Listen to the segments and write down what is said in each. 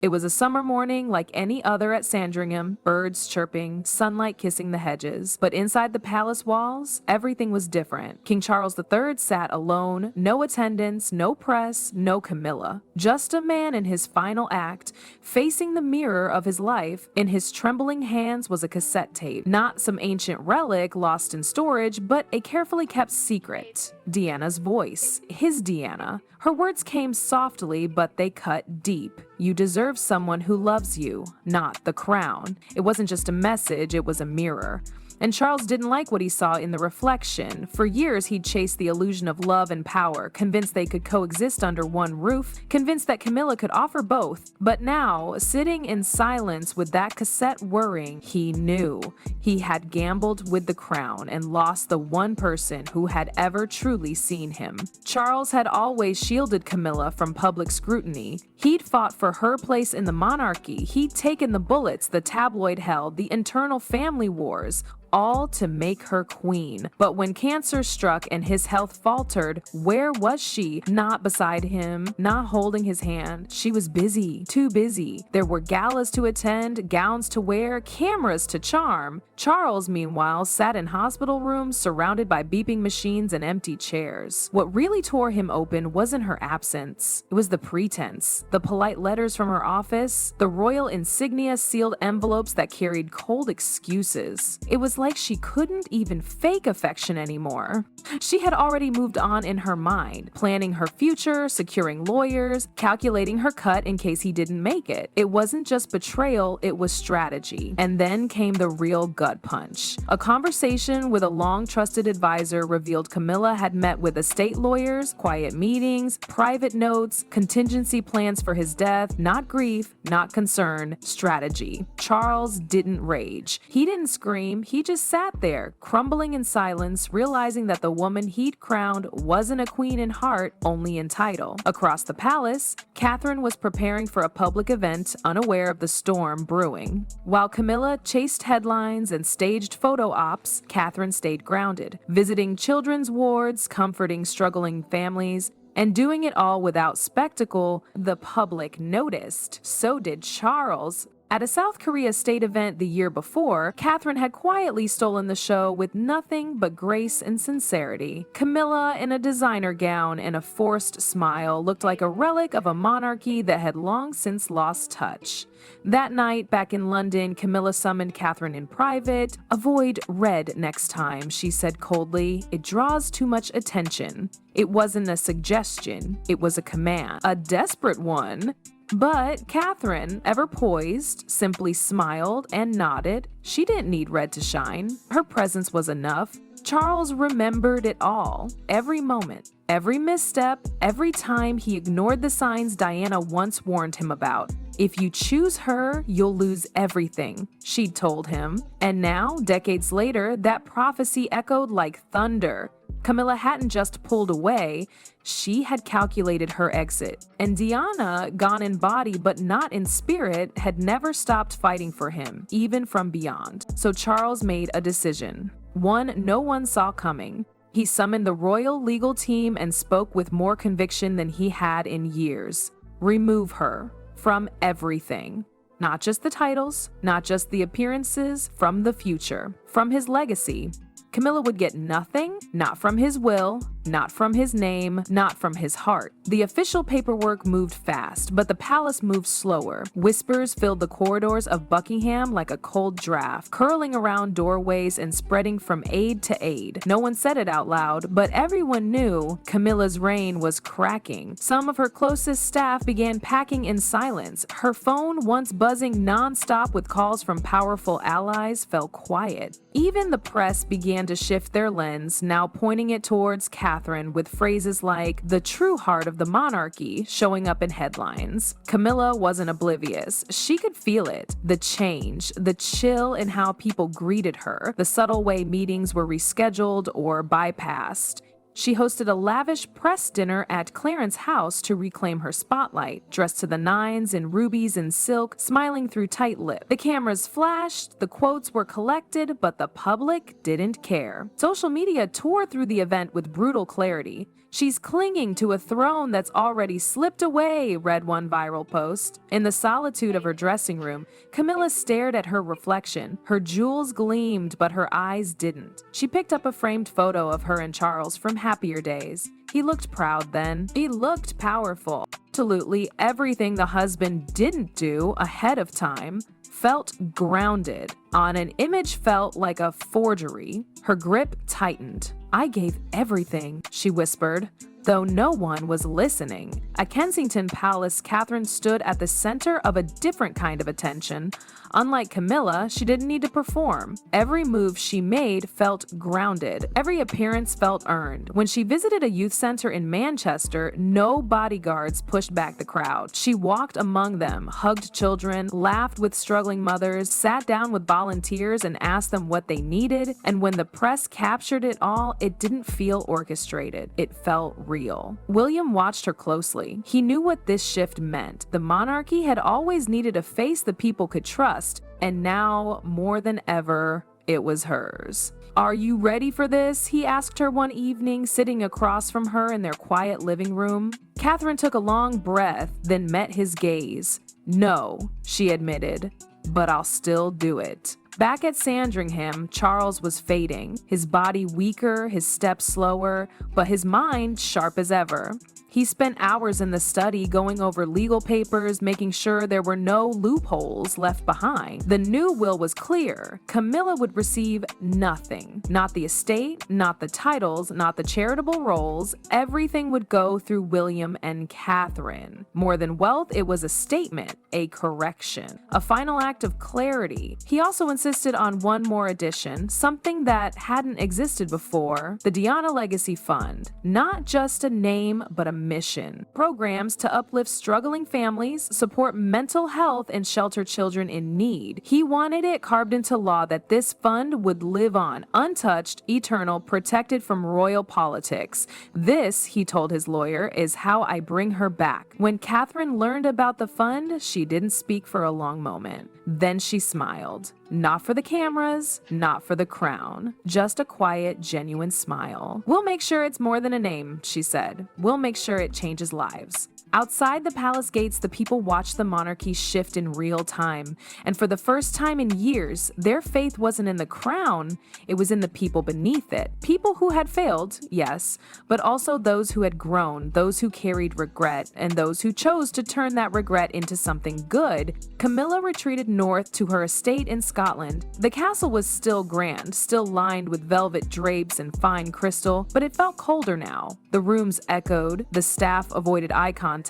It was a summer morning like any other at Sandringham, birds chirping, sunlight kissing the hedges. But inside the palace walls, everything was different. King Charles III sat alone, no attendants, no press, no Camilla. Just a man in his final act, facing the mirror of his life. In his trembling hands was a cassette tape. Not some ancient relic lost in storage, but a carefully kept secret. Deanna's voice. His Deanna. Her words came softly, but they cut deep. You deserve someone who loves you, not the crown. It wasn't just a message, it was a mirror. And Charles didn't like what he saw in the reflection. For years, he'd chased the illusion of love and power, convinced they could coexist under one roof, convinced that Camilla could offer both. But now, sitting in silence with that cassette whirring, he knew. He had gambled with the crown and lost the one person who had ever truly seen him. Charles had always shielded Camilla from public scrutiny. He'd fought for her place in the monarchy. He'd taken the bullets the tabloid held, the internal family wars, all to make her queen. But when cancer struck and his health faltered, where was she? Not beside him, not holding his hand. She was busy, too busy. There were galas to attend, gowns to wear, cameras to charm. Charles, meanwhile, sat in hospital rooms surrounded by beeping machines and empty chairs. What really tore him open wasn't her absence. It was the pretense. The polite letters from her office, the royal insignia sealed envelopes that carried cold excuses. It was like she couldn't even fake affection anymore. She had already moved on in her mind, planning her future, securing lawyers, calculating her cut in case he didn't make it. It wasn't just betrayal, it was strategy. And then came the real gut punch. A conversation with a long-trusted advisor revealed Camilla had met with estate lawyers, quiet meetings, private notes, contingency plans for his death, not grief, not concern, strategy. Charles didn't rage. He didn't scream, he just sat there, crumbling in silence, realizing that the woman he'd crowned wasn't a queen in heart, only in title. Across the palace, Catherine was preparing for a public event, unaware of the storm brewing. While Camilla chased headlines and staged photo ops, Catherine stayed grounded, visiting children's wards, comforting struggling families, and doing it all without spectacle. The public noticed. So did Charles. At a South Korea state event the year before, Catherine had quietly stolen the show with nothing but grace and sincerity. Camilla, in a designer gown and a forced smile, looked like a relic of a monarchy that had long since lost touch. That night, back in London, Camilla summoned Catherine in private. "Avoid red next time," she said coldly. "It draws too much attention." It wasn't a suggestion, it was a command, a desperate one. But Catherine, ever poised, simply smiled and nodded. She didn't need red to shine. Her presence was enough. Charles remembered it all, every moment, every misstep, every time he ignored the signs Diana once warned him about. "If you choose her, you'll lose everything," she'd told him. And now, decades later, that prophecy echoed like thunder. Camilla hadn't just pulled away, she had calculated her exit. And Diana, gone in body but not in spirit, had never stopped fighting for him, even from beyond. So Charles made a decision, one no one saw coming. He summoned the royal legal team and spoke with more conviction than he had in years. Remove her from everything. Not just the titles, not just the appearances, from the future, from his legacy. Camilla would get nothing, not from his will, not from his name, not from his heart. The official paperwork moved fast, but the palace moved slower. Whispers filled the corridors of Buckingham like a cold draft, curling around doorways and spreading from aid to aid. No one said it out loud, but everyone knew Camilla's reign was cracking. Some of her closest staff began packing in silence. Her phone, once buzzing non-stop with calls from powerful allies, fell quiet. Even the press began to shift their lens, now pointing it towards Catherine with phrases like "the true heart of the monarchy" showing up in headlines. Camilla wasn't oblivious. She could feel it. The change, the chill in how people greeted her, the subtle way meetings were rescheduled or bypassed. She hosted a lavish press dinner at Clarence's house to reclaim her spotlight, dressed to the nines in rubies and silk, smiling through tight lips. The cameras flashed, the quotes were collected, but the public didn't care. Social media tore through the event with brutal clarity. "She's clinging to a throne that's already slipped away," read one viral post. In the solitude of her dressing room, Camilla stared at her reflection. Her jewels gleamed, but her eyes didn't. She picked up a framed photo of her and Charles from happier days. He looked proud then. He looked powerful. Absolutely everything the husband didn't do ahead of time felt grounded. On an image felt like a forgery. Her grip tightened. "I gave everything," she whispered, though no one was listening. At Kensington Palace, Catherine stood at the center of a different kind of attention. Unlike Camilla, she didn't need to perform. Every move she made felt grounded. Every appearance felt earned. When she visited a youth center in Manchester, no bodyguards pushed back the crowd. She walked among them, hugged children, laughed with struggling mothers, sat down with volunteers and asked them what they needed. And when the press captured it all, it didn't feel orchestrated. It felt real. William watched her closely. He knew what this shift meant. The monarchy had always needed a face the people could trust, and now, more than ever, it was hers. "Are you ready for this?" he asked her one evening, sitting across from her in their quiet living room. Catherine took a long breath, then met his gaze. "No," she admitted, "but I'll still do it." Back at Sandringham, Charles was fading, his body weaker, his steps slower, but his mind sharp as ever. He spent hours in the study going over legal papers, making sure there were no loopholes left behind. The new will was clear. Camilla would receive nothing. Not the estate, not the titles, not the charitable roles. Everything would go through William and Catherine. More than wealth, it was a statement, a correction, a final act of clarity. He also insisted on one more addition, something that hadn't existed before: the Diana Legacy Fund. Not just a name, but a mission. Programs to uplift struggling families, support mental health, and shelter children in need. He wanted it carved into law that this fund would live on, untouched, eternal, protected from royal politics. "This," he told his lawyer, "is how I bring her back." When Catherine learned about the fund, she didn't speak for a long moment. Then she smiled. Not for the cameras, not for the crown, just a quiet, genuine smile. "We'll make sure it's more than a name," she said. "We'll make sure it changes lives." Outside the palace gates, the people watched the monarchy shift in real time. And for the first time in years, their faith wasn't in the crown, it was in the people beneath it. People who had failed, yes, but also those who had grown, those who carried regret, and those who chose to turn that regret into something good. Camilla retreated north to her estate in Scotland. The castle was still grand, still lined with velvet drapes and fine crystal, but it felt colder now. The rooms echoed, the staff avoided eye contact.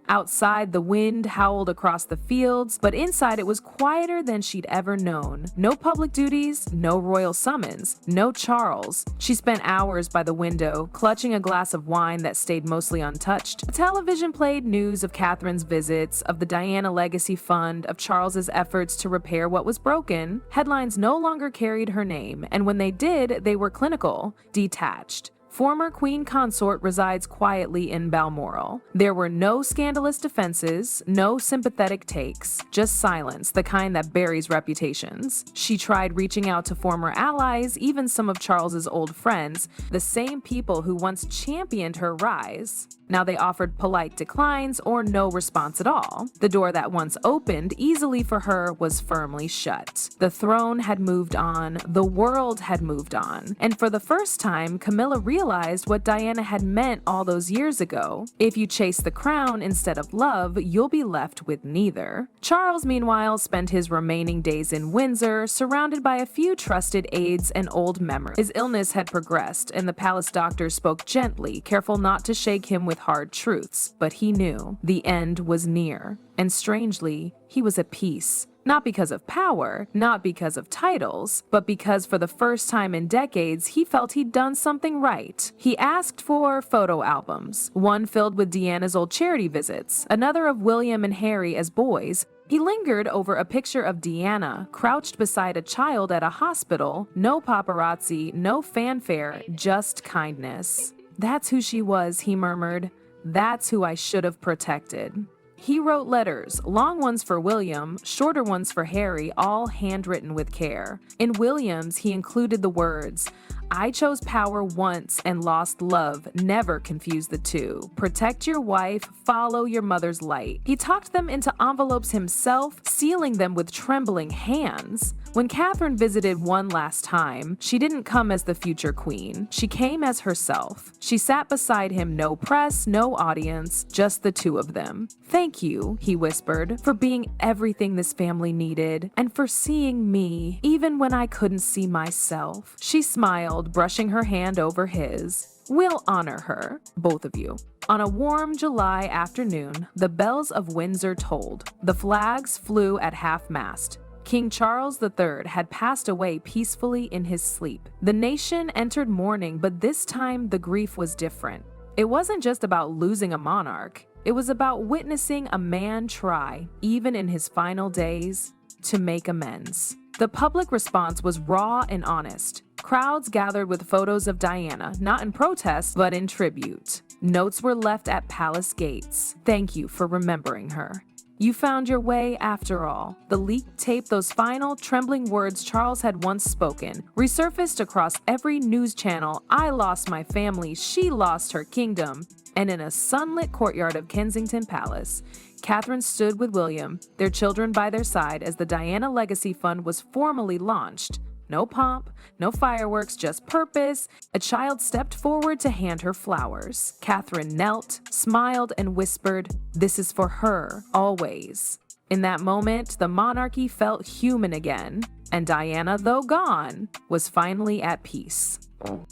Outside, the wind howled across the fields, but inside it was quieter than she'd ever known. No public duties, no royal summons, no Charles. She spent hours by the window, clutching a glass of wine that stayed mostly untouched. The television played news of Catherine's visits, of the Diana Legacy Fund, of Charles's efforts to repair what was broken. Headlines no longer carried her name, and when they did, they were clinical, detached. Former Queen Consort resides quietly in Balmoral. There were no scandalous defenses, no sympathetic takes, just silence, the kind that buries reputations. She tried reaching out to former allies, even some of Charles's old friends, the same people who once championed her rise. Now they offered polite declines or no response at all. The door that once opened easily for her was firmly shut. The throne had moved on, the world had moved on, and for the first time, Camilla realized what Diana had meant all those years ago. If you chase the crown instead of love, you'll be left with neither. Charles, meanwhile, spent his remaining days in Windsor, surrounded by a few trusted aides and old memories. His illness had progressed, and the palace doctors spoke gently, careful not to shake him with hard truths, but he knew the end was near, and strangely, he was at peace. Not because of power, not because of titles, but because for the first time in decades, he felt he'd done something right. He asked for photo albums, one filled with Deanna's old charity visits, another of William and Harry as boys. He lingered over a picture of Deanna, crouched beside a child at a hospital. No paparazzi, no fanfare, just kindness. "That's who she was," he murmured. "That's who I should have protected." He wrote letters, long ones for William, shorter ones for Harry, all handwritten with care. In William's, he included the words, "I chose power once and lost love. Never confuse the two. Protect your wife, follow your mother's light." He tucked them into envelopes himself, sealing them with trembling hands. When Catherine visited one last time, she didn't come as the future queen. She came as herself. She sat beside him, no press, no audience, just the two of them. "Thank you," he whispered, "for being everything this family needed, and for seeing me, even when I couldn't see myself." She smiled, brushing her hand over his. "We'll honor her, both of you." On a warm July afternoon, the bells of Windsor tolled. The flags flew at half-mast. King Charles III had passed away peacefully in his sleep. The nation entered mourning, but this time the grief was different. It wasn't just about losing a monarch. It was about witnessing a man try, even in his final days, to make amends. The public response was raw and honest. Crowds gathered with photos of Diana, not in protest, but in tribute. Notes were left at palace gates. "Thank you for remembering her. You found your way after all." The leaked tape, those final, trembling words Charles had once spoken, resurfaced across every news channel. "I lost my family, she lost her kingdom." And in a sunlit courtyard of Kensington Palace, Catherine stood with William, their children by their side, as the Diana Legacy Fund was formally launched. No pomp, no fireworks, just purpose. A child stepped forward to hand her flowers. Catherine knelt, smiled, and whispered, "This is for her, always." In that moment, the monarchy felt human again, and Diana, though gone, was finally at peace.